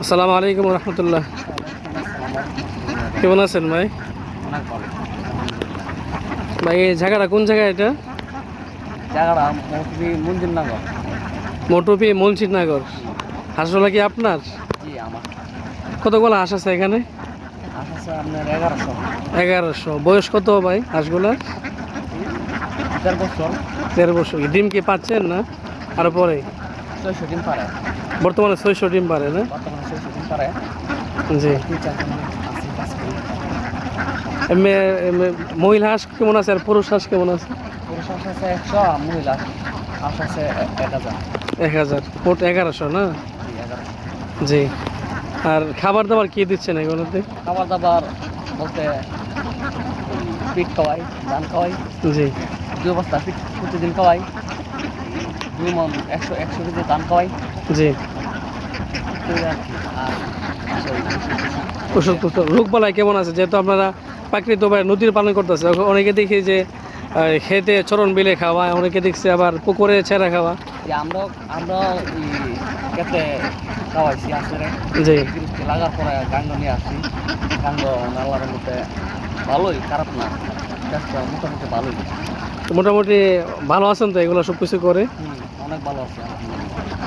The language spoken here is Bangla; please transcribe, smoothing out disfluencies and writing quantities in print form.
আসসালামু আলাইকুম রহমতুল্লাহ। কেমন আছেন ভাই? অনেক ভালো। ভাই এই জায়গাটা কোন জায়গা এটা? জায়গাটা মোটামুটি মঞ্জুরনগর। মোটরপি মলচিতনগর। হাঁসগুলা কি আপনার? জি আমার। কতগুলো হাঁস আছে এখানে? হাঁস আছে আপনার 1100। 1100। বয়স কত ভাই হাঁসগুলার? 1.5 বছর। 13 বছর। ডিম কি পাচ্ছেন না আরো পরে? 600 ডিম পারে। বর্তমানে 600 ডিম পারে না? বর্তমানে 600 ডিম পারে। জি। 2-4 জন আছে কাজ করি। এমনি এমনি মহিলা হাঁস কেমন আছে আর পুরুষ হাঁস কেমন আছে? পুরুষ হাঁস আছে 100, আর মহিলা হাঁস আছে 1000। 1000। মোট 1100 না? জি 1100। জি। আর খাবার দাবার কি দিচ্ছেন এগুলোতে? খাবার দাবার বলতে পিট খাওয়াই, ধান খাওয়াই। জি। 2 বস্তা পিট প্রতিদিন খাওয়াই। 2 মণ 100 কেজি ধান খাওয়াই। জি। এই আর কি। আর ওষুধ রোগ বালাই কেমন আছে? যেহেতু আপনারা প্রাকৃতিকভাবে নদীর পালন করতেছে, অনেকে দেখি যে খেতে চরণ বিলে খাওয়া, অনেকে দেখছি আবার পুকুরে ছেড়া খাওয়া। যে আমরা খেতে খাওয়াইছি আসলে। জি। বৃষ্টি লাগার পরে গাঙ্গ নিয়ে আসছি। গাঙ্গ নালার মধ্যে ভালোই, খারাপ না। চেষ্টা মোটামুটি ভালোই। তো মোটামুটি ভালো আছেন তো এগুলো সব কিছু করে? অনেক ভালো আছে আলহামদুলিল্লাহ।